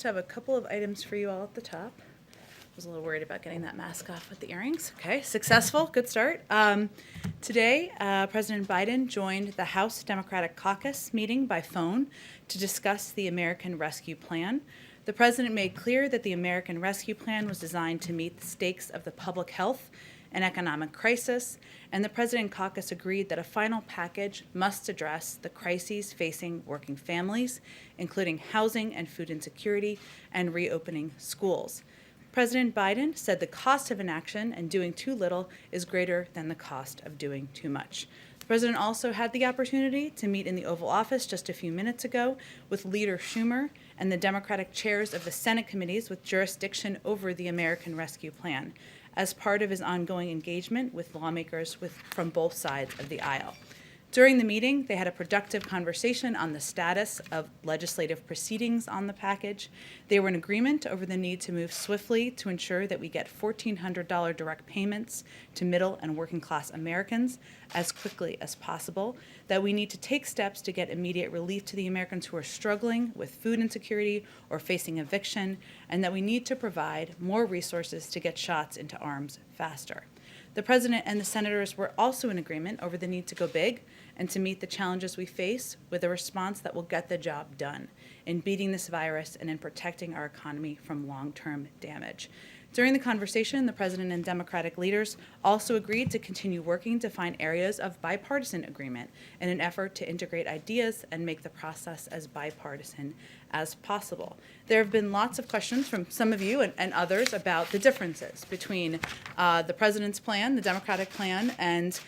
have a couple of items for you all at the top. I was a little worried about getting that mask off with the earrings. Okay, successful, good start. Today, President Biden joined the House Democratic Caucus meeting by phone to discuss the American Rescue Plan. The president made clear that the American Rescue Plan was designed to meet the stakes of the public health and economic crisis, and the President Caucus agreed that a final package must address the crises facing working families, including housing and food insecurity, and reopening schools. President Biden said the cost of inaction and doing too little is greater than the cost of doing too much. The president also had the opportunity to meet in the Oval Office just a few minutes ago with Leader Schumer and the Democratic chairs of the Senate committees with jurisdiction over the American Rescue Plan, as part of his ongoing engagement with lawmakers from both sides of the aisle. During the meeting, they had a productive conversation on the status of legislative proceedings on the package. They were in agreement over the need to move swiftly to ensure that we get $1,400 direct payments to middle and working class Americans as quickly as possible, that we need to take steps to get immediate relief to the Americans who are struggling with food insecurity or facing eviction, and that we need to provide more resources to get shots into arms faster. The president and the senators were also in agreement over the need to go big and to meet the challenges we face with a response that will get the job done in beating this virus and in protecting our economy from long-term damage. During the conversation, the president and Democratic leaders also agreed to continue working to find areas of bipartisan agreement in an effort to integrate ideas and make the process as bipartisan as possible. There have been lots of questions from some of you and others about the differences between the president's plan, the Democratic plan, and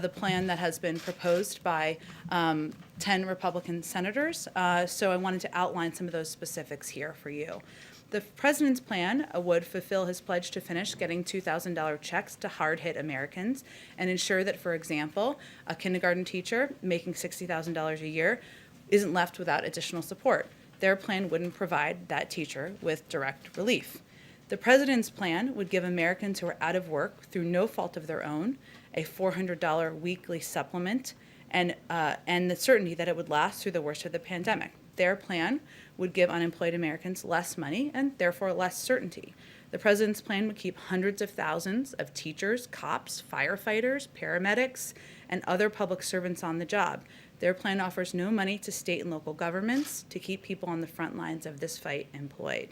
the plan that has been proposed by 10 Republican senators. So I wanted to outline some of those specifics here for you. The president's plan would fulfill his pledge to finish getting $2,000 checks to hard-hit Americans and ensure that, for example, a kindergarten teacher making $60,000 a year isn't left without additional support. Their plan wouldn't provide that teacher with direct relief. The president's plan would give Americans who are out of work through no fault of their own a $400 weekly supplement and the certainty that it would last through the worst of the pandemic. Their plan would give unemployed Americans less money and therefore less certainty. The president's plan would keep hundreds of thousands of teachers, cops, firefighters, paramedics, and other public servants on the job. Their plan offers no money to state and local governments to keep people on the front lines of this fight employed.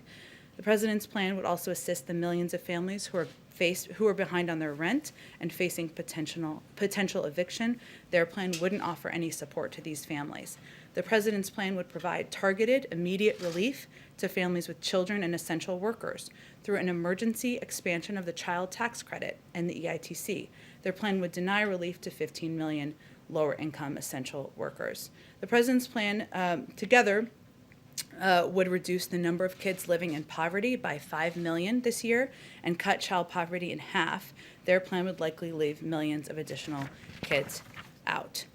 The president's plan would also assist the millions of families who are behind on their rent and facing potential eviction. Their plan wouldn't offer any support to these families. The president's plan would provide targeted, immediate relief to families with children and essential workers through an emergency expansion of the child tax credit and the EITC. Their plan would deny relief to 15 million lower-income essential workers. The president's plan together would reduce the number of kids living in poverty by 5 million this year and cut child poverty in half. Their plan would likely leave millions of additional kids out.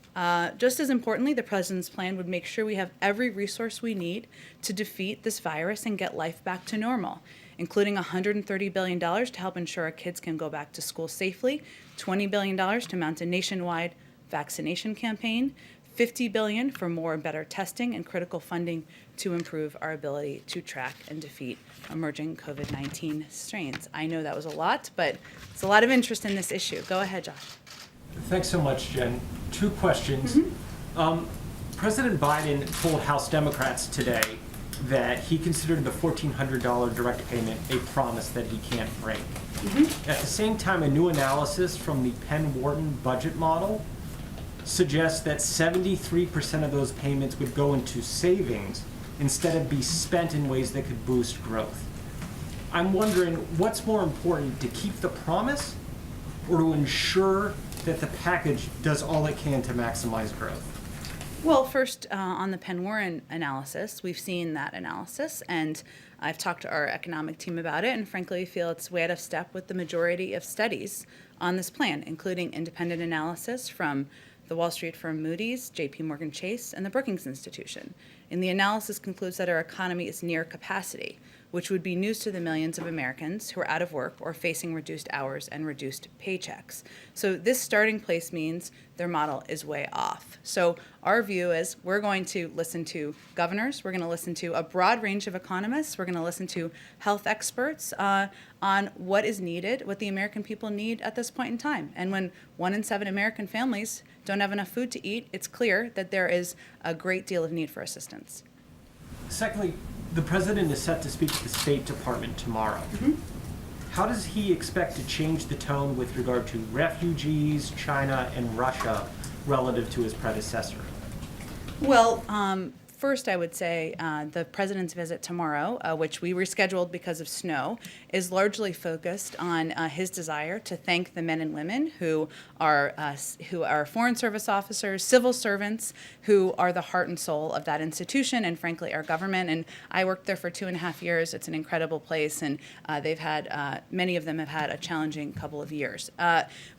Just as importantly, the president's plan would make sure we have every resource we need to defeat this virus and get life back to normal, including $130 billion to help ensure our kids can go back to school safely, $20 billion to mount a nationwide vaccination campaign, $50 billion for more and better testing and critical funding to improve our ability to track and defeat emerging COVID-19 strains. I know that was a lot, but it's a lot of interest in this issue. Go ahead, Josh. Thanks so much, Jen. Two questions. President Biden told House Democrats today that he considered the $1,400 direct payment a promise that he can't break. At the same time, a new analysis from the Penn-Wharton budget model suggests that 73% of those payments would go into savings instead of be spent in ways that could boost growth. I'm wondering, what's more important, to keep the promise or to ensure that the package does all it can to maximize growth? Well, first, on the Penn-Wharton analysis, we've seen that analysis, and I've talked to our economic team about it, and frankly, we feel it's way out of step with the majority of studies on this plan, including independent analysis from the Wall Street firm Moody's, JP Morgan Chase, and the Brookings Institution. And the analysis concludes that our economy is near capacity, which would be news to the millions of Americans who are out of work or facing reduced hours and reduced paychecks. So this starting place means their model is way off. So our view is we're going to listen to governors, we're going to listen to a broad range of economists, we're going to listen to health experts on what is needed, what the American people need at this point in time. And when 1 in 7 American families don't have enough food to eat, it's clear that there is a great deal of need for assistance. Secondly, the president is set to speak to the State Department tomorrow. How does he expect to change the tone with regard to refugees, China, and Russia relative to his predecessor? Well, first, I would say the president's visit tomorrow, which we rescheduled because of snow, is largely focused on his desire to thank the men and women who are foreign service officers, civil servants, who are the heart and soul of that institution and, frankly, our government. And I worked there for 2.5 years. It's an incredible place, and they've had many of them have had a challenging couple of years.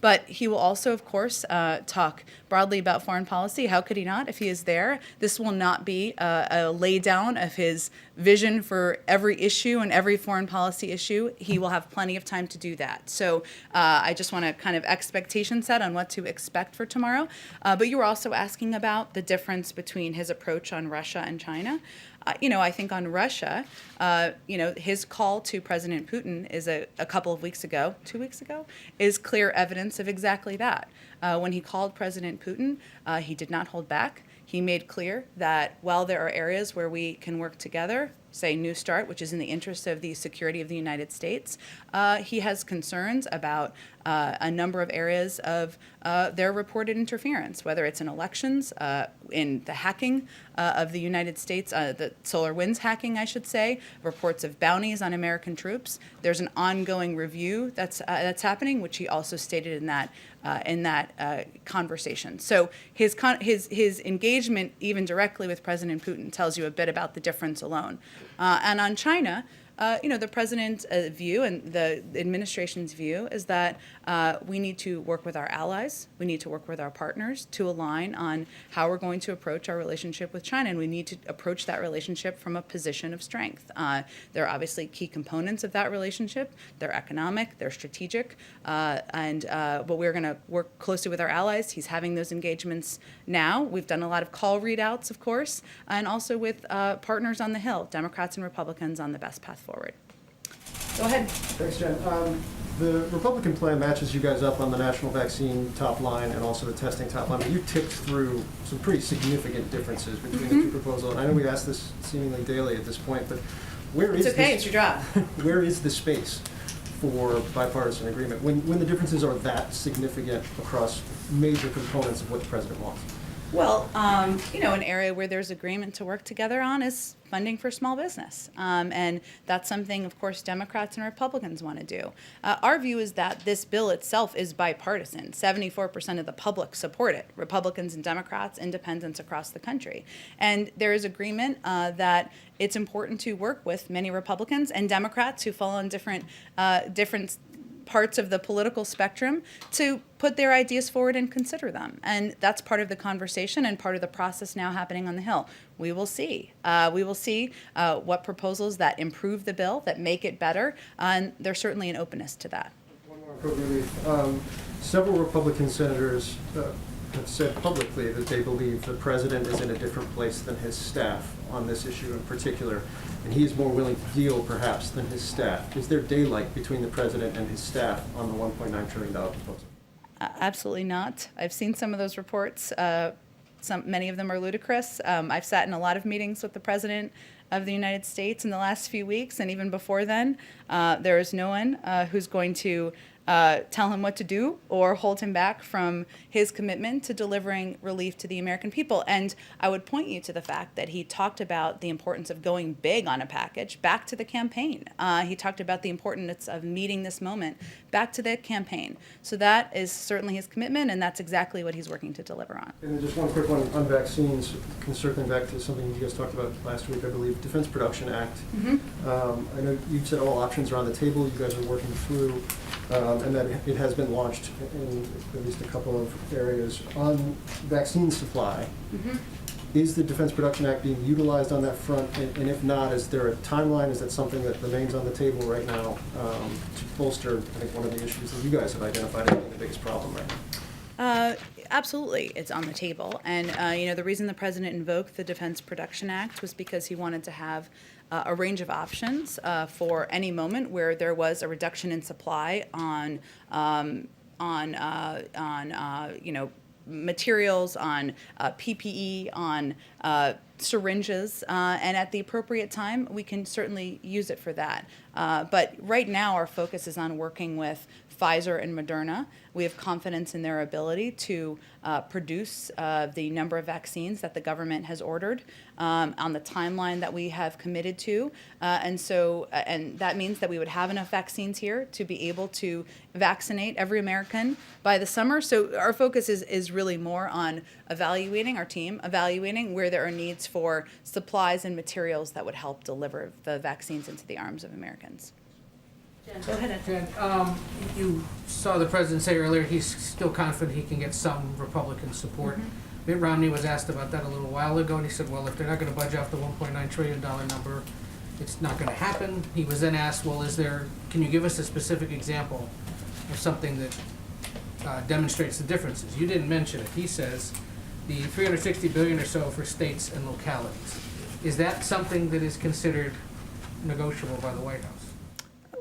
But he will also, of course, talk broadly about foreign policy. How could he not if he is there? This will not be a lay down of his vision for every issue and every foreign policy issue. He will have plenty of time to do that. So I just want to kind of expectation set on what to expect for tomorrow. But you were also asking about the difference between his approach on Russia and China. I think on Russia, his call to President Putin is a couple of weeks ago, 2 weeks ago, is clear evidence of exactly that. When he called President Putin, he did not hold back. He made clear that while there are areas where we can work together, say New START, which is in the interest of the security of the United States, he has concerns about a number of areas of their reported interference, whether it's in elections, in the hacking of the United States, the SolarWinds hacking, I should say, reports of bounties on American troops. There's an ongoing review that's happening, which he also stated in that conversation. So his engagement, even directly with President Putin, tells you a bit about the difference alone. And on China, the president's view and the administration's view is that we need to work with our allies, we need to work with our partners to align on how we're going to approach our relationship with China, and we need to approach that relationship from a position of strength. There are obviously key components of that relationship. They're economic, they're strategic, but we're going to work closely with our allies. He's having those engagements now. We've done a lot of call readouts, of course, and also with partners on the Hill, Democrats and Republicans, on the best path forward. Go ahead. Thanks, Jen. The Republican plan matches you guys up on the national vaccine top line and also the testing top line, but you ticked through some pretty significant differences between the two proposals. And I know we ask this seemingly daily at this point, but It's your job. where is the space for bipartisan agreement when the differences are that significant across major components of what the president wants? Well, an area where there's agreement to work together on is funding for small business. And that's something, of course, Democrats and Republicans want to do. Our view is that this bill itself is bipartisan. 74% of the public support it, Republicans and Democrats, independents across the country. And there is agreement that it's important to work with many Republicans and Democrats who fall on different parts of the political spectrum to put their ideas forward and consider them. And that's part of the conversation and part of the process now happening on the Hill. We will see. What proposals that improve the bill, that make it better, and there's certainly an openness to that. One more quick relief. Several Republican senators have said publicly that they believe the president is in a different place than his staff on this issue in particular, and he is more willing to deal, perhaps, than his staff. Is there daylight between the president and his staff on the $1.9 trillion proposal? Absolutely not. I've seen some of those reports. Many of them are ludicrous. I've sat in a lot of meetings with the President of the United States in the last few weeks, and even before then. There is no one who's going to tell him what to do or hold him back from his commitment to delivering relief to the American people. And I would point you to the fact that he talked about the importance of going big on a package back to the campaign. He talked about the importance of meeting this moment back to the campaign. So that is certainly his commitment, and that's exactly what he's working to deliver on. And just one quick one on vaccines, circling back to something you guys talked about last week, I believe, Defense Production Act. I know you said all options are on the table, you guys are working through, and that it has been launched in at least a couple of areas. On vaccine supply, Is the Defense Production Act being utilized on that front? And if not, is there a timeline? Is that something that remains on the table right now to bolster, I think, one of the issues that you guys have identified as being the biggest problem right now? Absolutely, it's on the table. And, the reason the president invoked the Defense Production Act was because he wanted to have a range of options for any moment where there was a reduction in supply on materials, on PPE, on syringes, and at the appropriate time, we can certainly use it for that. But right now, our focus is on working with Pfizer and Moderna. We have confidence in their ability to produce the number of vaccines that the government has ordered on the timeline that we have committed to. And that means that we would have enough vaccines here to be able to vaccinate every American by the summer. So our focus is really more on evaluating where there are needs for supplies and materials that would help deliver the vaccines into the arms of Americans. Jen, go ahead. Jen, you saw the president say earlier he's still confident he can get some Republican support. Mm-hmm. Mitt Romney was asked about that a little while ago, and he said, well, if they're not going to budge off the $1.9 trillion number, it's not going to happen. He was then asked, well, can you give us a specific example of something that demonstrates the differences? You didn't mention it. He says the $360 billion or so for states and localities. Is that something that is considered negotiable by the White House?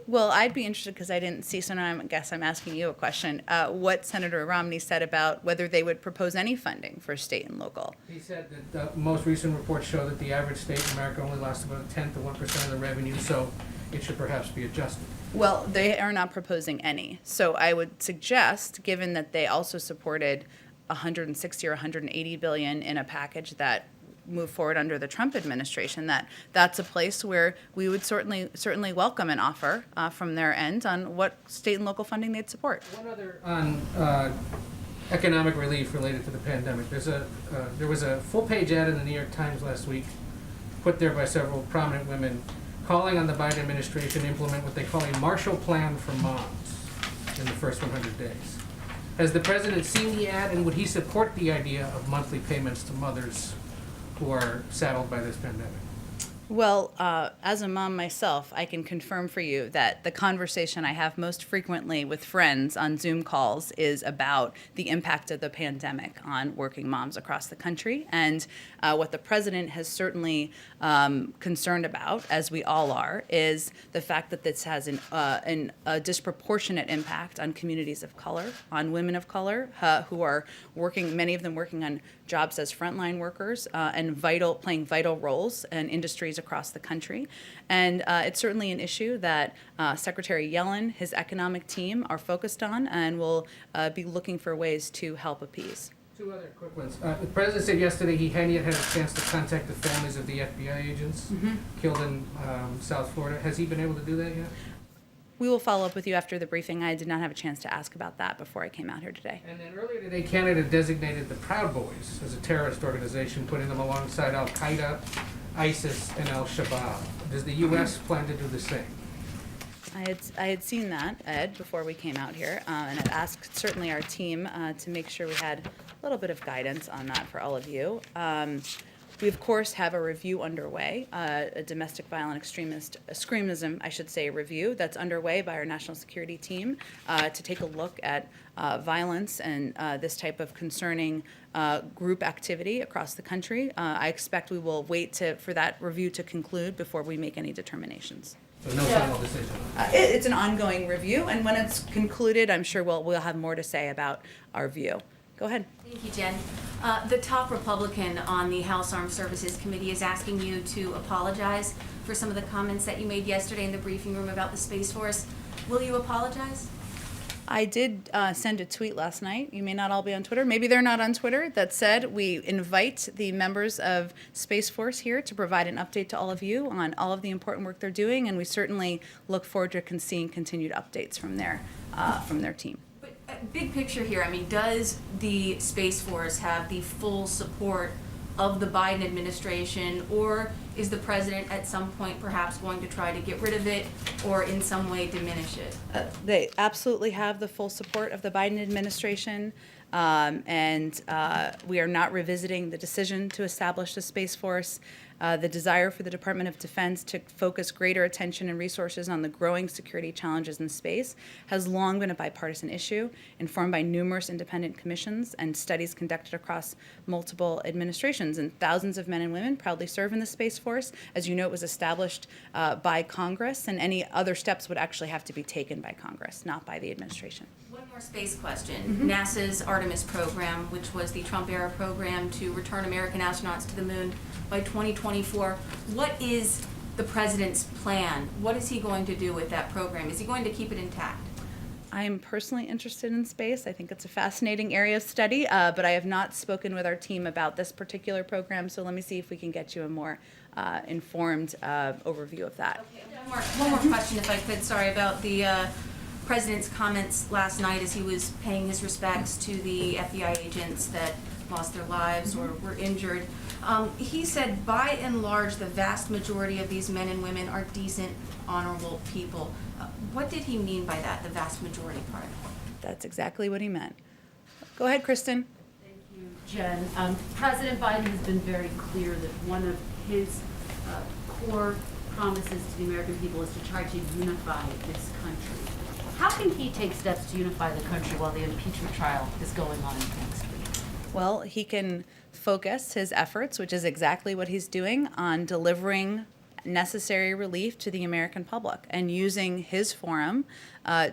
Well, I'd be interested, because I didn't see, so now I guess I'm asking you a question, what Senator Romney said about whether they would propose any funding for state and local. He said that the most recent reports show that the average state in America only lost about 1/10 of 1% of the revenue, so it should perhaps be adjusted. Well, they are not proposing any. So I would suggest, given that they also supported 160 or 180 billion in a package that move forward under the Trump administration, that's a place where we would certainly welcome an offer from their end on what state and local funding they'd support. One other on economic relief related to the pandemic. There was a full-page ad in the New York Times last week, put there by several prominent women, calling on the Biden administration to implement what they call a Marshall Plan for moms in the first 100 days. Has the president seen the ad, and would he support the idea of monthly payments to mothers who are saddled by this pandemic? Well, as a mom myself, I can confirm for you that the conversation I have most frequently with friends on Zoom calls is about the impact of the pandemic on working moms across the country. And what the president has certainly concerned about, as we all are, is the fact that this has a disproportionate impact on communities of color, on women of color who are working, many of them working on jobs as frontline workers and playing vital roles in industries across the country. And it's certainly an issue that Secretary Yellen, his economic team are focused on and will be looking for ways to help appease. Two other quick ones. The president said yesterday he hadn't yet had a chance to contact the families of the FBI agents killed in South Florida. Has he been able to do that yet? We will follow up with you after the briefing. I did not have a chance to ask about that before I came out here today. And then earlier today, Canada designated the Proud Boys as a terrorist organization, putting them alongside Al-Qaeda, ISIS, and Al-Shabaab. Does the U.S. plan to do the same? I had seen that, Ed, before we came out here, and I'd asked certainly our team to make sure we had a little bit of guidance on that for all of you. We, of course, have a review underway, a domestic violent extremism, I should say, review that's underway by our national security team to take a look at violence and this type of concerning group activity across the country. I expect we will wait for that review to conclude before we make any determinations. So no final decision? It's an ongoing review, and when it's concluded, I'm sure we'll have more to say about our view. Go ahead. Thank you, Jen. The top Republican on the House Armed Services Committee is asking you to apologize for some of the comments that you made yesterday in the briefing room about the Space Force. Will you apologize? I did send a tweet last night. You may not all be on Twitter. Maybe they're not on Twitter. That said, we invite the members of Space Force here to provide an update to all of you on all of the important work they're doing, and we certainly look forward to seeing continued updates from their team. But big picture here, I mean, does the Space Force have the full support of the Biden administration, or is the president at some point perhaps going to try to get rid of it or in some way diminish it? They absolutely have the full support of the Biden administration. We are not revisiting the decision to establish the Space Force. The desire for the Department of Defense to focus greater attention and resources on the growing security challenges in space has long been a bipartisan issue, informed by numerous independent commissions and studies conducted across multiple administrations. And thousands of men and women proudly serve in the Space Force. As you know, it was established by Congress, and any other steps would actually have to be taken by Congress, not by the administration. One more space question. NASA's Artemis program, which was the Trump-era program to return American astronauts to the moon by 2024. What is the president's plan? What is he going to do with that program? Is he going to keep it intact? I am personally interested in space. I think it's a fascinating area of study, but I have not spoken with our team about this particular program, so let me see if we can get you a more informed overview of that. Okay, one more question, if I could. Sorry about the president's comments last night as he was paying his respects to the FBI agents that lost their lives or were injured. He said, by and large, the vast majority of these men and women are decent, honorable people. What did he mean by that, the vast majority part? That's exactly what he meant. Go ahead, Kristen. Thank you, Jen. President Biden has been very clear that one of his core promises to the American people is to try to unify this country. How can he take steps to unify the country while the impeachment trial is going on next week? Well, he can focus his efforts, which is exactly what he's doing, on delivering necessary relief to the American public and using his forum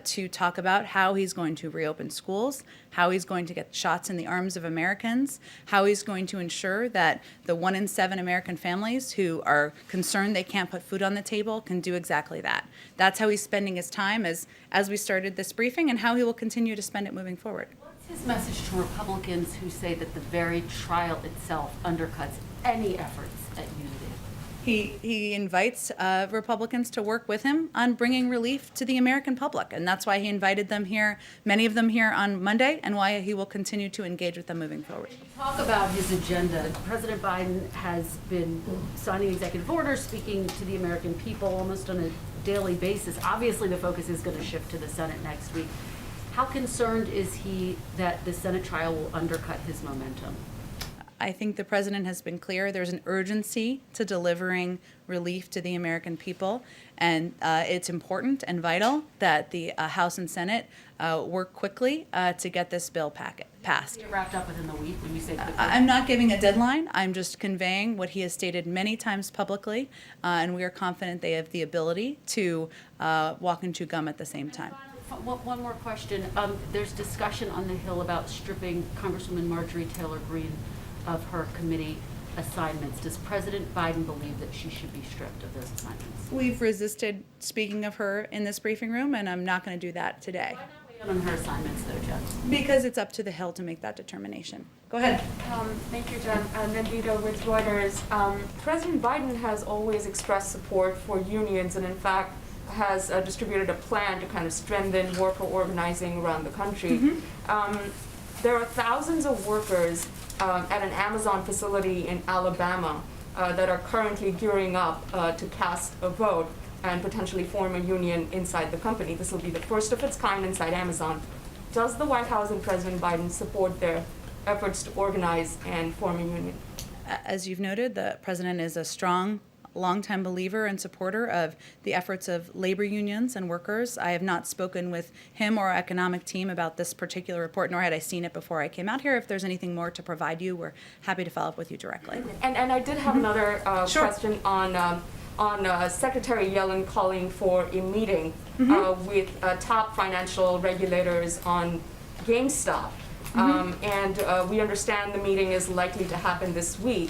to talk about how he's going to reopen schools, how he's going to get shots in the arms of Americans, how he's going to ensure that the 1 in 7 American families who are concerned they can't put food on the table can do exactly that. That's how he's spending his time as we started this briefing, and how he will continue to spend it moving forward. What's his message to Republicans who say that the very trial itself undercuts any efforts at unity? He invites Republicans to work with him on bringing relief to the American public, and that's why he invited them here, many of them here on Monday, and why he will continue to engage with them moving forward. Talk about his agenda. President Biden has been signing executive orders, speaking to the American people almost on a daily basis. Obviously, the focus is going to shift to the Senate next week. How concerned is he that the Senate trial will undercut his momentum? I think the president has been clear. There's an urgency to delivering relief to the American people, and it's important and vital that the House and Senate work quickly to get this bill passed. Get wrapped up within the week when you say quickly? I'm not giving a deadline. I'm just conveying what he has stated many times publicly, and we are confident they have the ability to walk and chew gum at the same time. One more question. There's discussion on the Hill about stripping Congresswoman Marjorie Taylor Greene of her committee assignments. Does President Biden believe that she should be stripped of those assignments? We've resisted speaking of her in this briefing room, and I'm not going to do that today. Why not weigh in on her assignments, though, Jen? Because it's up to the Hill to make that determination. Go ahead. Thank you, Jen. Nandita with Reuters. President Biden has always expressed support for unions, and in fact has distributed a plan to kind of strengthen worker organizing around the country. There are thousands of workers at an Amazon facility in Alabama that are currently gearing up to cast a vote and potentially form a union inside the company. This will be the first of its kind inside Amazon. Does the White House and President Biden support their efforts to organize and form a union? As you've noted, the president is a strong, longtime believer and supporter of the efforts of labor unions and workers. I have not spoken with him or our economic team about this particular report, nor had I seen it before I came out here. If there's anything more to provide you, we're happy to follow up with you directly. And I did have another Sure. question on Secretary Yellen calling for a meeting with top financial regulators on GameStop. And we understand the meeting is likely to happen this week.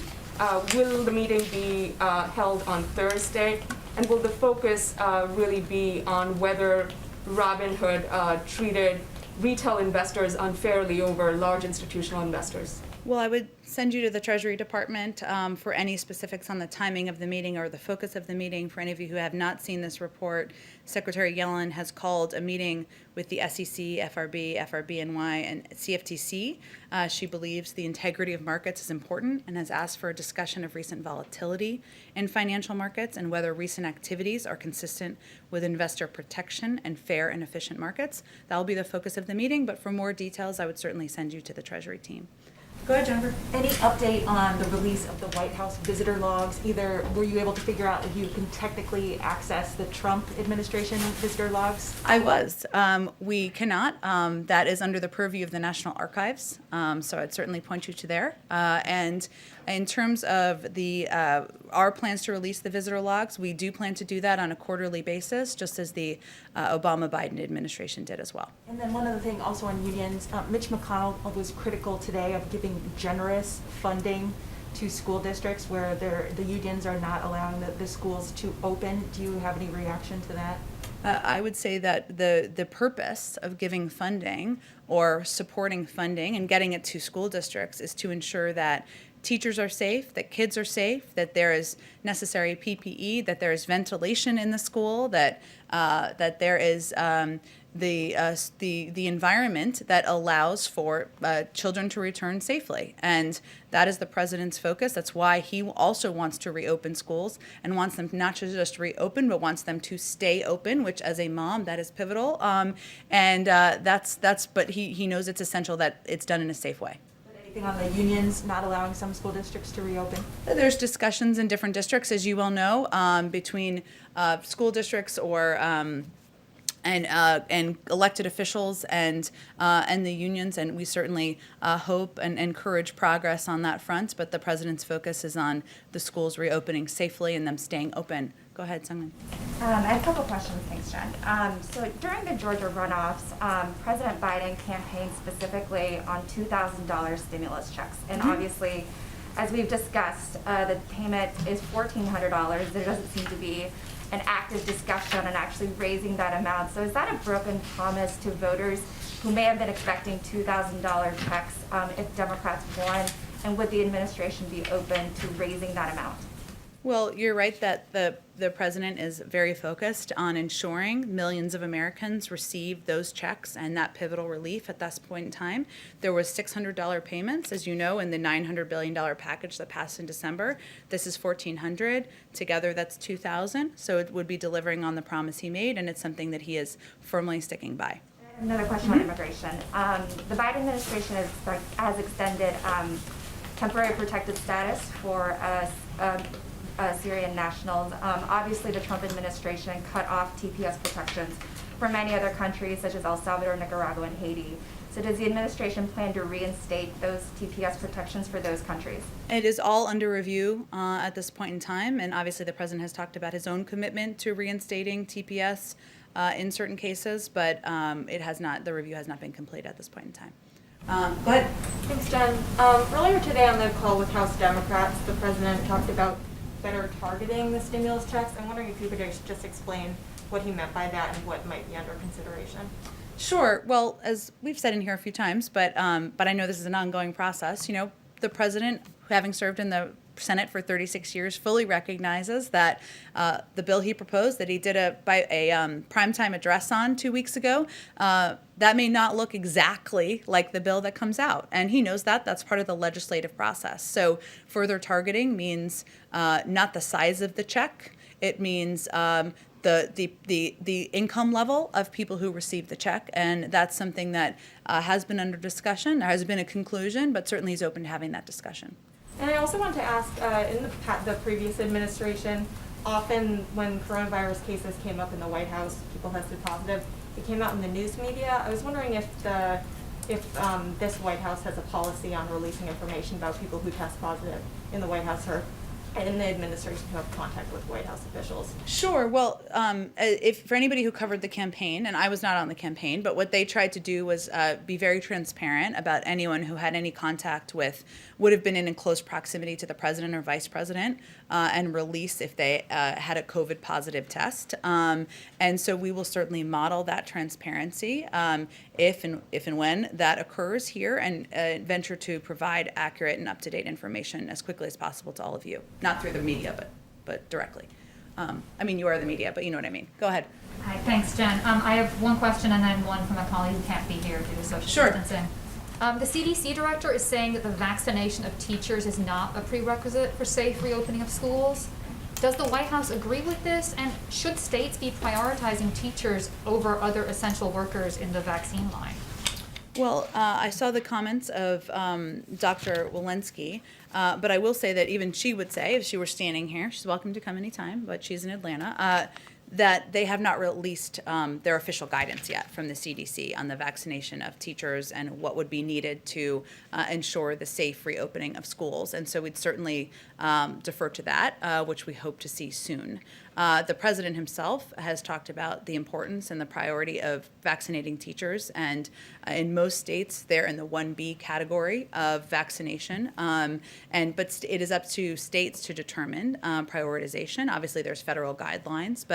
Will the meeting be held on Thursday? And will the focus really be on whether Robinhood treated retail investors unfairly over large institutional investors? Well, I would send you to the Treasury Department for any specifics on the timing of the meeting or the focus of the meeting. For any of you who have not seen this report, Secretary Yellen has called a meeting with the SEC, FRB, FRBNY, and CFTC. She believes the integrity of markets is important and has asked for a discussion of recent volatility in financial markets and whether recent activities are consistent with investor protection and fair and efficient markets. That will be the focus of the meeting, but for more details, I would certainly send you to the Treasury team. Go ahead, Jennifer. Any update on the release of the White House visitor logs? Either were you able to figure out if you can technically access the Trump administration visitor logs? I was. We cannot. That is under the purview of the National Archives, so I'd certainly point you to there. And in terms of the our plans to release the visitor logs, we do plan to do that on a quarterly basis, just as the Obama-Biden administration did as well. And then one other thing also on unions, Mitch McConnell was critical today of giving generous funding to school districts where the unions are not allowing the schools to open. Do you have any reaction to that? I would say that the purpose of giving funding or supporting funding and getting it to school districts is to ensure that teachers are safe, that kids are safe, that there is necessary PPE, that there is ventilation in the school, that there is the environment that allows for children to return safely. And that is the president's focus. That's why he also wants to reopen schools and wants them not to just reopen, but wants them to stay open, which as a mom, that is pivotal. But he knows it's essential that it's done in a safe way. Anything on the unions not allowing some school districts to reopen? There's discussions in different districts, as you well know, between school districts or and elected officials and the unions, and we certainly hope and encourage progress on that front. But the president's focus is on the schools reopening safely and them staying open. Go ahead, Sungmin. I have a couple questions. Thanks, Jen. So during the Georgia runoffs, President Biden campaigned specifically on $2,000 stimulus checks. And obviously, as we've discussed, the payment is $1,400. There doesn't seem to be an active discussion on actually raising that amount. So is that a broken promise to voters who may have been expecting $2,000 checks if Democrats won? And would the administration be open to raising that amount? Well, you're right that the president is very focused on ensuring millions of Americans receive those checks and that pivotal relief at this point in time. There was $600 payments, as you know, in the $900 billion package that passed in December. This is $1,400. Together, that's $2,000. So it would be delivering on the promise he made, and it's something that he is firmly sticking by. Another question on immigration. The Biden administration has extended temporary protected status for Syrian nationals. Obviously, the Trump administration cut off TPS protections for many other countries, such as El Salvador, Nicaragua, and Haiti. So does the administration plan to reinstate those TPS protections for those countries? It is all under review at this point in time, and obviously the president has talked about his own commitment to reinstating TPS in certain cases, but it has not. The review has not been completed at this point in time. Go ahead. Thanks, Jen. Earlier today on the call with House Democrats, the president talked about better targeting the stimulus checks. I'm wondering if you could just explain what he meant by that and what might be under consideration. Sure. Well, as we've said in here a few times, but I know this is an ongoing process. You know, the president, having served in the Senate for 36 years, fully recognizes that the bill he proposed, that he did a primetime address on 2 weeks ago, that may not look exactly like the bill that comes out, and he knows that. That's part of the legislative process. So further targeting means not the size of the check. It means the income level of people who receive the check, and that's something that has been under discussion. There has been a conclusion, but certainly he's open to having that discussion. And I also want to ask, in the previous administration, often when coronavirus cases came up in the White House, people tested positive, it came out in the news media. I was wondering if this White House has a policy on releasing information about people who test positive in the White House or in the administration who have contact with White House officials? Sure. Well, if for anybody who covered the campaign, and I was not on the campaign, but what they tried to do was be very transparent about anyone who had any contact with, would have been in close proximity to the president or vice president, and release if they had a COVID positive test. And so we will certainly model that transparency if and when that occurs here, and venture to provide accurate and up-to-date information as quickly as possible to all of you. Not through the media, but directly. I mean, you are the media, but you know what I mean. Go ahead. Hi, thanks, Jen. I have one question and then one from a colleague who can't be here due to social Sure. distancing. The CDC director is saying that the vaccination of teachers is not a prerequisite for safe reopening of schools. Does the White House agree with this? And should states be prioritizing teachers over other essential workers in the vaccine line? Well, I saw the comments of Dr. Walensky, but I will say that even she would say, if she were standing here, she's welcome to come anytime, but she's in Atlanta, that they have not released their official guidance yet from the CDC on the vaccination of teachers and what would be needed to ensure the safe reopening of schools. And so we'd certainly defer to that, which we hope to see soon. The president himself has talked about the importance and the priority of vaccinating teachers, and in most states they're in the 1B category of vaccination. But it is up to states to determine prioritization. Obviously, there's federal guidelines,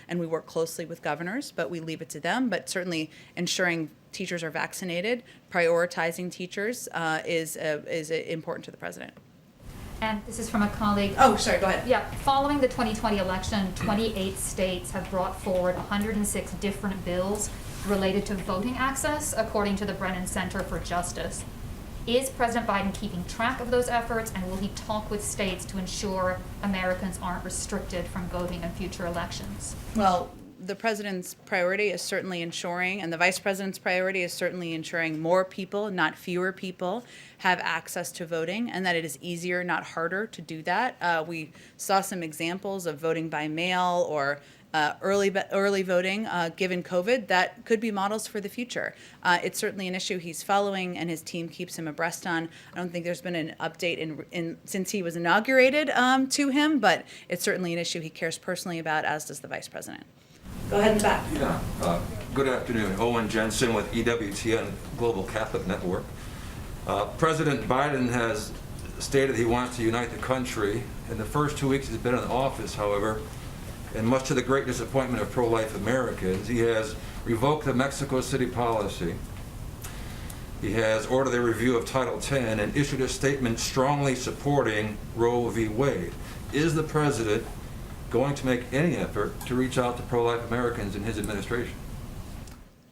and we work closely with governors, but we leave it to them. But certainly, ensuring teachers are vaccinated, prioritizing teachers is important to the president. And this is from a colleague. Oh, sorry, go ahead. Yeah, following the 2020 election, 28 states have brought forward 106 different bills related to voting access, according to the Brennan Center for Justice. Is President Biden keeping track of those efforts, and will he talk with states to ensure Americans aren't restricted from voting in future elections? Well, the president's priority is certainly ensuring, and the vice president's priority is certainly ensuring more people, not fewer people, have access to voting, and that it is easier, not harder, to do that. We saw some examples of voting by mail or early voting given COVID. That could be models for the future. It's certainly an issue he's following, and his team keeps him abreast on. I don't think there's been an update since he was inaugurated to him, but it's certainly an issue he cares personally about, as does the vice president. Go ahead in the back. Yeah. Good afternoon. Owen Jensen with EWTN Global Catholic Network. President Biden has stated he wants to unite the country. In the first 2 weeks he's been in office, however, and much to the great disappointment of pro-life Americans, he has revoked the Mexico City policy. He has ordered a review of Title X and issued a statement strongly supporting Roe v. Wade. Is the president going to make any effort to reach out to pro-life Americans in his administration?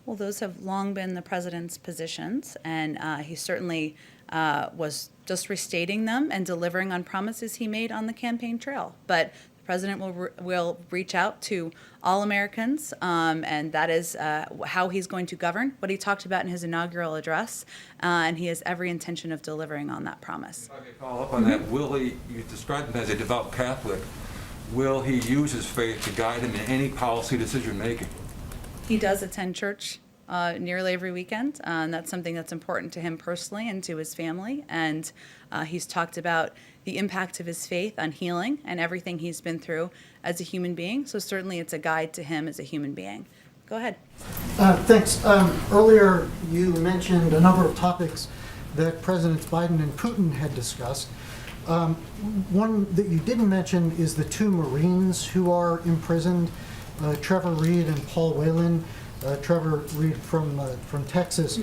Well, those have long been the president's positions, and he certainly was just restating them and delivering on promises he made on the campaign trail. But the president will reach out to all Americans, and that is how he's going to govern, what he talked about in his inaugural address, and he has every intention of delivering on that promise. If I may follow up on that, you described him as a devout Catholic. Will he use his faith to guide him in any policy decision making? He does attend church nearly every weekend, and that's something that's important to him personally and to his family. And he's talked about the impact of his faith on healing and everything he's been through as a human being. So certainly it's a guide to him as a human being. Go ahead. Thanks. Earlier you mentioned a number of topics that Presidents Biden and Putin had discussed. One that you didn't mention is the two Marines who are imprisoned, Trevor Reed and Paul Whelan. Trevor Reed from Texas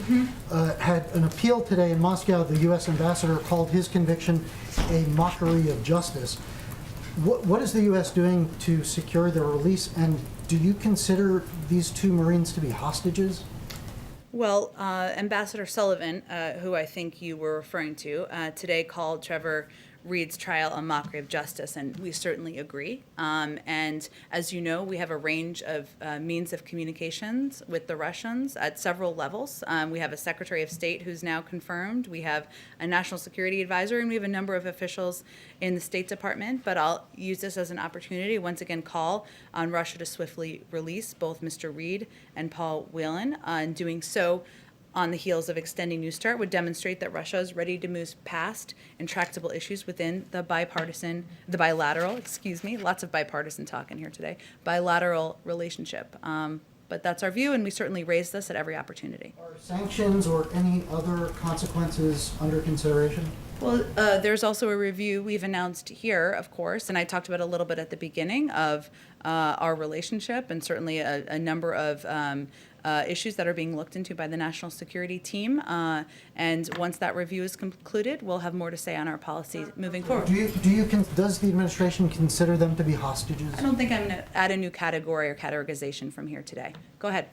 had an appeal today in Moscow. The U.S. ambassador called his conviction a mockery of justice. What is the U.S. doing to secure their release, and do you consider these two Marines to be hostages? Well, Ambassador Sullivan, who I think you were referring to, today called Trevor Reed's trial a mockery of justice, and we certainly agree. And as you know, we have a range of means of communications with the Russians at several levels. We have a Secretary of State who's now confirmed. We have a National Security Advisor, and we have a number of officials in the State Department. But I'll use this as an opportunity to once again call on Russia to swiftly release both Mr. Reed and Paul Whelan. In doing so, on the heels of extending New START would demonstrate that Russia is ready to move past intractable issues within the bilateral, lots of bipartisan talk in here today, bilateral relationship. But that's our view, and we certainly raise this at every opportunity. Are sanctions or any other consequences under consideration? Well, there's also a review we've announced here, of course, and I talked about a little bit at the beginning of our relationship, and certainly a number of issues that are being looked into by the national security team. And once that review is concluded, we'll have more to say on our policy moving forward. Does the administration consider them to be hostages? I don't think I'm going to add a new category or categorization from here today. Go ahead.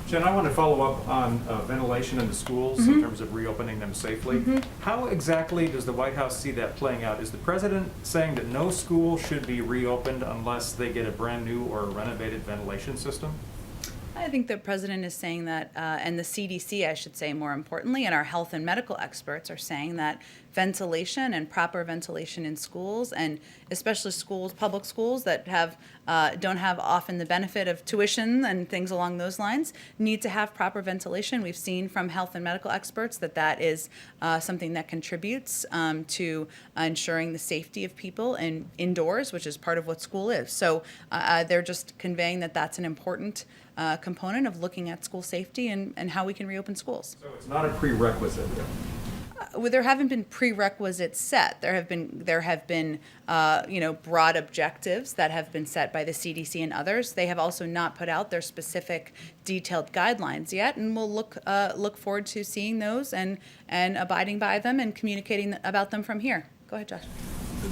Jen, I want to follow up on ventilation in the schools in terms of reopening them safely. How exactly does the White House see that playing out? Is the president saying that no school should be reopened unless they get a brand new or renovated ventilation system? I think the president is saying that, and the CDC, I should say more importantly, and our health and medical experts are saying that ventilation and proper ventilation in schools, and especially schools, public schools that don't have often the benefit of tuition and things along those lines, need to have proper ventilation. We've seen from health and medical experts that that is something that contributes to ensuring the safety of people indoors, which is part of what school is. So they're just conveying that that's an important component of looking at school safety and how we can reopen schools. So it's not a prerequisite. Well, there haven't been prerequisites set. There have been broad objectives that have been set by the CDC and others. They have also not put out their specific detailed guidelines yet, and we'll look forward to seeing those and abiding by them and communicating about them from here. Go ahead, Josh.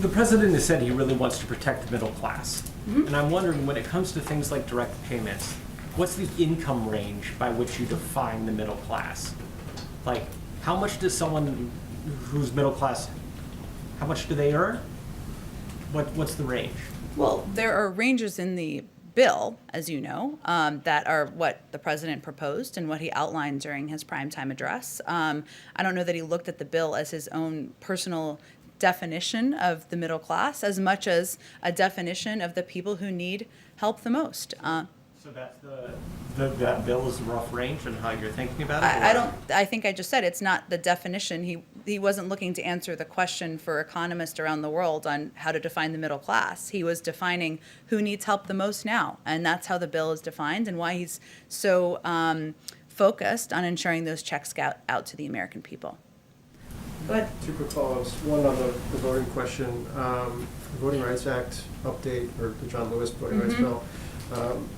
The president has said he really wants to protect the middle class. And I'm wondering, when it comes to things like direct payments, what's the income range by which you define the middle class? Like, how much does someone who's middle class, how much do they earn? What's the range? Well, there are ranges in the bill, as you know, that are what the president proposed and what he outlined during his primetime address. I don't know that he looked at the bill as his own personal definition of the middle class as much as a definition of the people who need help the most. So that's that bill is the rough range and how you're thinking about it? I think I just said it's not the definition. He wasn't looking to answer the question for economists around the world on how to define the middle class. He was defining who needs help the most now, and that's how the bill is defined and why he's so focused on ensuring those checks get out to the American people. Go ahead. Two quick follow-ups. One on the voting question. The Voting Rights Act update, or the John Lewis Voting Rights Bill.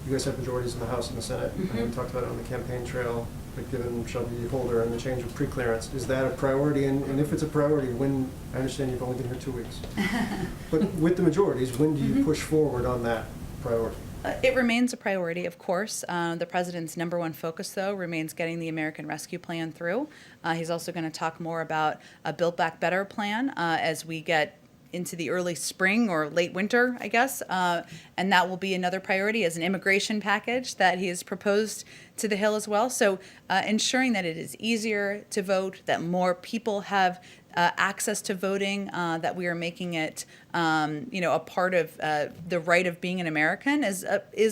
You guys have majorities in the House and the Senate. We talked about it on the campaign trail, but given Shelby Holder and the change of preclearance, is that a priority? And if it's a priority, when, I understand you've only been here 2 weeks, but with the majorities, when do you push forward on that priority? It remains a priority, of course. The president's number one focus, though, remains getting the American Rescue Plan through. He's also going to talk more about a Build Back Better plan as we get into the early spring or late winter, I guess. And that will be another priority as an immigration package that he has proposed to the Hill as well. So ensuring that it is easier to vote, that more people have access to voting, that we are making it, a part of the right of being an American is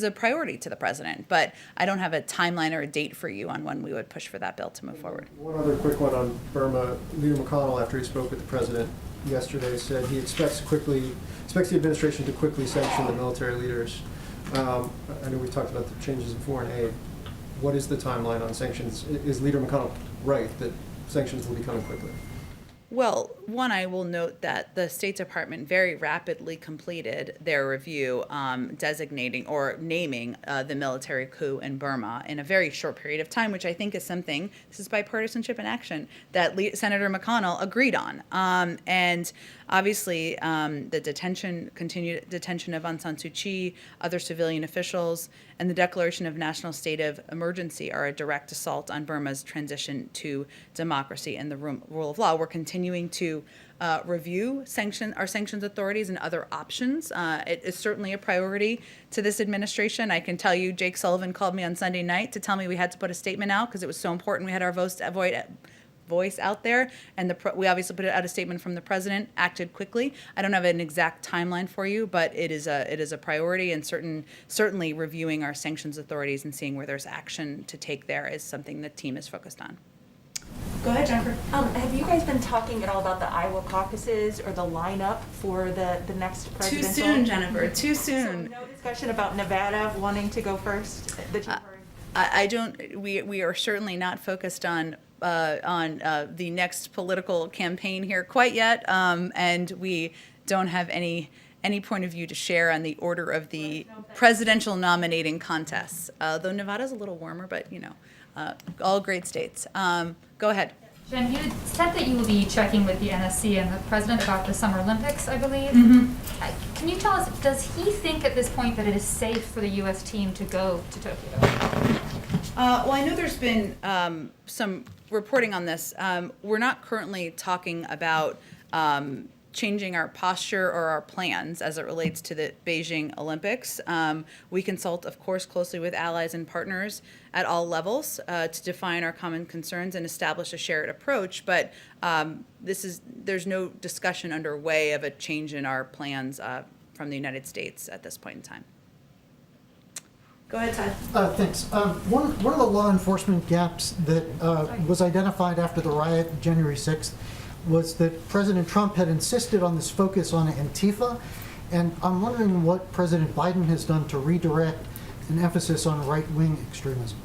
a priority to the president. But I don't have a timeline or a date for you on when we would push for that bill to move forward. One other quick one on Burma. Leader McConnell, after he spoke with the president yesterday, said he expects the administration to quickly sanction the military leaders. I know we talked about the changes in foreign aid. What is the timeline on sanctions? Is Leader McConnell right that sanctions will be coming quickly? Well, one, I will note that the State Department very rapidly completed their review designating or naming the military coup in Burma in a very short period of time, which I think is something, this is bipartisanship in action, that Senator McConnell agreed on. And obviously, the continued detention of Aung San Suu Kyi, other civilian officials, and the declaration of national state of emergency are a direct assault on Burma's transition to democracy and the rule of law. We're continuing to review our sanctions authorities and other options. It is certainly a priority to this administration. I can tell you, Jake Sullivan called me on Sunday night to tell me we had to put a statement out because it was so important. We had our voice out there, and we obviously put out a statement from the president, acted quickly. I don't have an exact timeline for you, but it is a priority, and certainly reviewing our sanctions authorities and seeing where there's action to take there is something the team is focused on. Go ahead, Jennifer. Have you guys been talking at all about the Iowa caucuses or the lineup for the next Too presidential? soon, Jennifer, too So soon. no discussion about Nevada wanting to go first that you've heard? I don't, we are certainly not focused on the next political campaign here quite yet, and we don't have any point of view to share on the order of the presidential nominating contests. Though Nevada's a little warmer, but you know, all great states. Go ahead. Jen, you said that you will be checking with the NSC and the president about the Summer Olympics, I believe. Can you tell us, does he think at this point that it is safe for the U.S. team to go to Tokyo? Well, I know there's been some reporting on this. We're not currently talking about changing our posture or our plans as it relates to the Beijing Olympics. We consult, of course, closely with allies and partners at all levels to define our common concerns and establish a shared approach. But there's no discussion underway of a change in our plans from the United States at this point in time. Go ahead, Todd. Thanks. One of the law enforcement gaps that was identified after the riot January 6th was that President Trump had insisted on this focus on Antifa, and I'm wondering what President Biden has done to redirect an emphasis on right-wing extremism.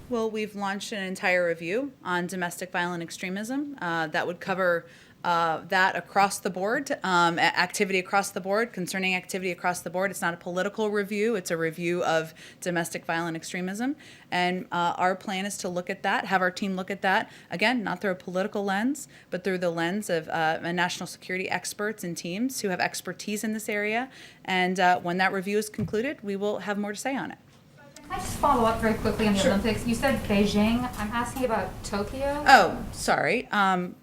Well, we've launched an entire review on domestic violent extremism that would cover that across the board, activity across the board, concerning activity across the board. It's not a political review, it's a review of domestic violent extremism. And our plan is to look at that, have our team look at that, again, not through a political lens, but through the lens of national security experts and teams who have expertise in this area. And when that review is concluded, we will have more to say on it. Can I just follow up very quickly on the Olympics? You said Beijing. I'm asking about Tokyo. Oh, sorry.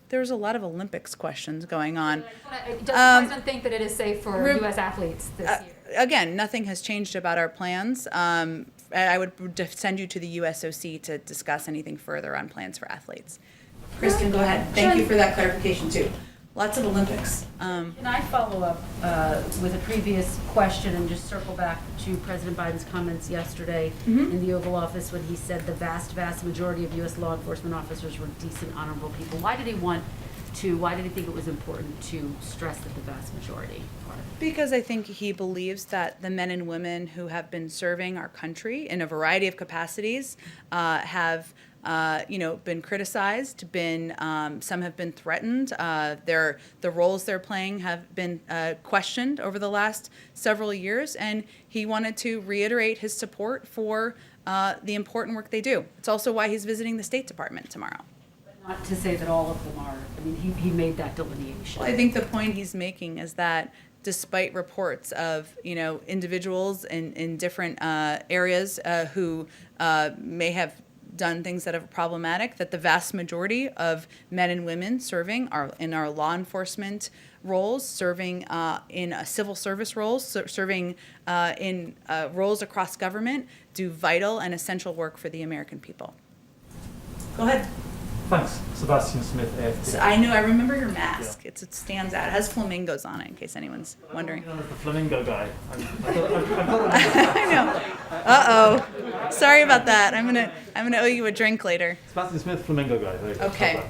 There's a lot of Olympics questions going on. Does the president think that it is safe for U.S. athletes this year? Again, nothing has changed about our plans. I would send you to the USOC to discuss anything further on plans for athletes. Kristen, go ahead. Thank you for that clarification, too. Lots of Olympics. Can I follow up with a previous question and just circle back to President Biden's comments yesterday in the Oval Office when he said the vast majority of U.S. law enforcement officers were decent, honorable people? Why did he think it was important to stress that the vast majority are? Because I think he believes that the men and women who have been serving our country in a variety of capacities have been criticized, some have been threatened. The roles they're playing have been questioned over the last several years, and he wanted to reiterate his support for the important work they do. It's also why he's visiting the State Department tomorrow. But not to say that all of them are. I mean, he made that delineation. Well, I think the point he's making is that despite reports of individuals in different areas who may have done things that are problematic, that the vast majority of men and women serving in our law enforcement roles, serving in civil service roles, serving in roles across government, do vital and essential work for the American people. Go ahead. Thanks. Sebastian Smith, AFP. I know, I remember your mask. It stands out. It has flamingos on it, in case anyone's wondering. I'm the flamingo guy. I know. Uh-oh. Sorry about that. I'm gonna owe you a drink later. Sebastian Smith, flamingo guy. There you go. Okay.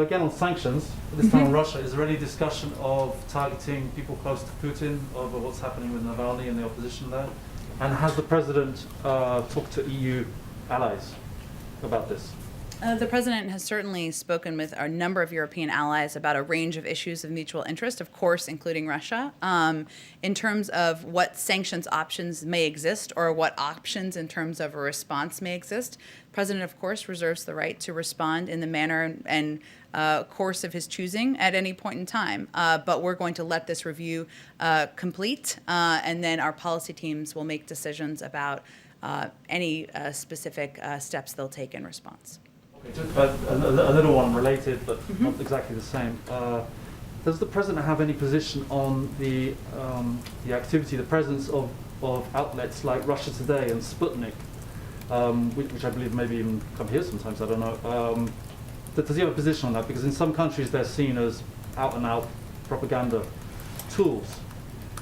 Again on sanctions, this time on Russia, is there any discussion of targeting people close to Putin over what's happening with Navalny and the opposition there? And has the president talked to EU allies about this? The president has certainly spoken with a number of European allies about a range of issues of mutual interest, of course, including Russia. In terms of what sanctions options may exist or what options in terms of a response may exist, the president, of course, reserves the right to respond in the manner and course of his choosing at any point in time. But we're going to let this review complete, and then our policy teams will make decisions about any specific steps they'll take in response. Okay, a little one related, but not exactly the same. Does the president have any position on the activity, the presence of outlets like Russia Today and Sputnik, which I believe maybe even come here sometimes, I don't know. Does he have a position on that? Because in some countries they're seen as out-and-out propaganda tools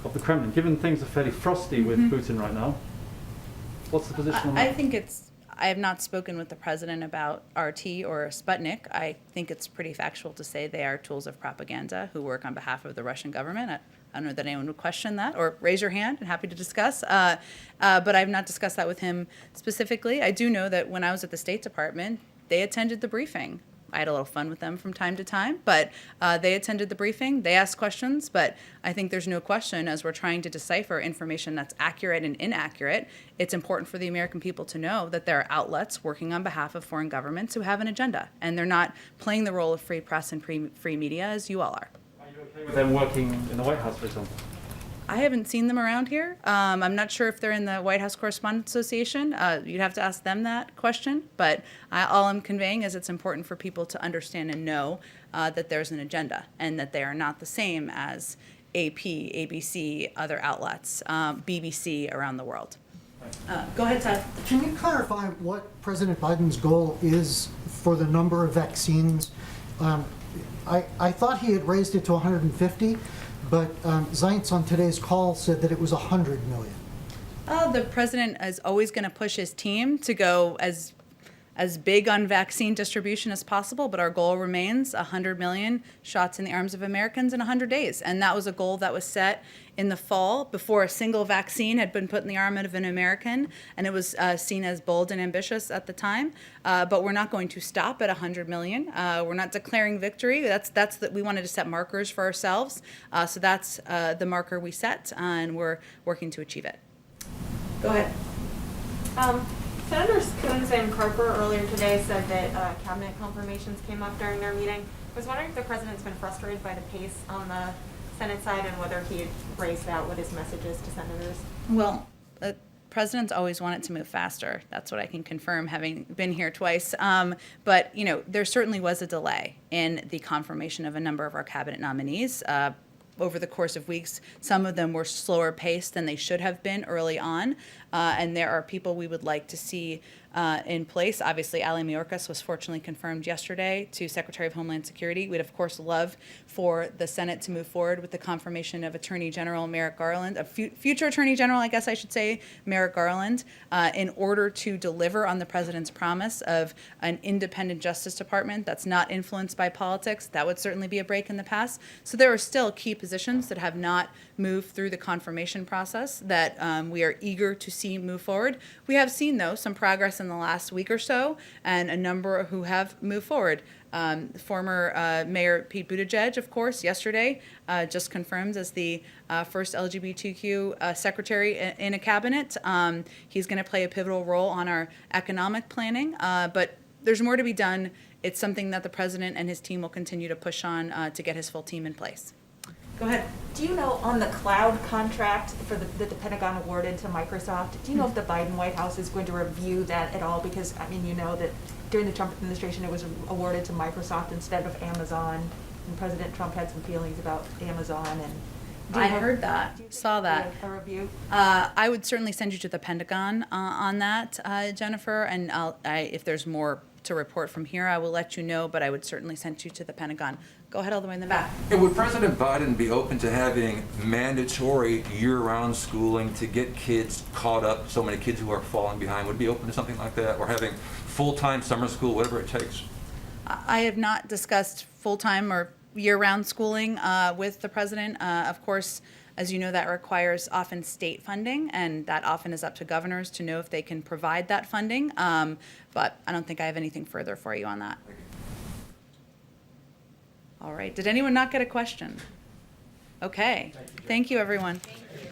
of the Kremlin. Given things are fairly frosty with Putin right now, what's the position on that? I think it's I have not spoken with the president about RT or Sputnik. I think it's pretty factual to say they are tools of propaganda who work on behalf of the Russian government. I don't know that anyone would question that, or raise your hand and happy to discuss. But I've not discussed that with him specifically. I do know that when I was at the State Department, they attended the briefing. I had a little fun with them from time to time, but they attended the briefing, they asked questions, but I think there's no question as we're trying to decipher information that's accurate and inaccurate, it's important for the American people to know that there are outlets working on behalf of foreign governments who have an agenda, and they're not playing the role of free press and free media as you all are. Are you okay with them working in the White House, for example? I haven't seen them around here. I'm not sure if they're in the White House Correspondents Association. You'd have to ask them that question. But all I'm conveying is it's important for people to understand and know that there's an agenda and that they are not the same as AP, ABC, other outlets, BBC around the world. Go ahead, Todd. Can you clarify what President Biden's goal is for the number of vaccines? I thought he had raised it to 150. But Zients on today's call said that it was 100 million. The president is always going to push his team to go as big on vaccine distribution as possible, but our goal remains 100 million shots in the arms of Americans in 100 days. And that was a goal that was set in the fall before a single vaccine had been put in the arm of an American, and it was seen as bold and ambitious at the time. But we're not going to stop at 100 million. We're not declaring victory. That's that we wanted to set markers for ourselves. So that's the marker we set, and we're working to achieve it. Go ahead. Senators Coons and Carper earlier today said that cabinet confirmations came up during their meeting. I was wondering if the president's been frustrated by the pace on the Senate side and whether he had raised that with his messages to senators. Well, presidents always want it to move faster. That's what I can confirm, having been here twice. But, you know, there certainly was a delay in the confirmation of a number of our cabinet nominees. Over the course of weeks, some of them were slower paced than they should have been early on. And there are people we would like to see in place. Obviously, Ali Mayorkas was fortunately confirmed yesterday to Secretary of Homeland Security. We'd, of course, love for the Senate to move forward with the confirmation of Attorney General Merrick Garland, a future Attorney General, I guess I should say, Merrick Garland, in order to deliver on the president's promise of an independent Justice Department that's not influenced by politics. That would certainly be a break in the past. So there are still key positions that have not moved through the confirmation process that we are eager to see move forward. We have seen, though, some progress in the last week or so, and a number who have moved forward. Former Mayor Pete Buttigieg, of course, yesterday just confirmed as the first LGBTQ secretary in a cabinet. He's going to play a pivotal role on our economic planning, but there's more to be done. It's something that the president and his team will continue to push on to get his full team in place. Go ahead. Do you know on the cloud contract for the Pentagon awarded to Microsoft, do you know if the Biden White House is going to review that at all? Because, I mean, you know that during the Trump administration it was awarded to Microsoft instead of Amazon, and President Trump had some feelings about Amazon. And I heard that, saw that. A review? I would certainly send you to the Pentagon on that, Jennifer, and if there's more to report from here, I will let you know, but I would certainly send you to the Pentagon. Go ahead all the way in the back. And would President Biden be open to having mandatory year-round schooling to get kids caught up, so many kids who are falling behind? Would be open to something like that, or having full-time summer school, whatever it takes? I have not discussed full-time or year-round schooling with the president. Of course, as you know, that requires often state funding, and that often is up to governors to know if they can provide that funding. But I don't think I have anything further for you on that. All right. Did anyone not get a question? Okay. Thank you, everyone. Thank you.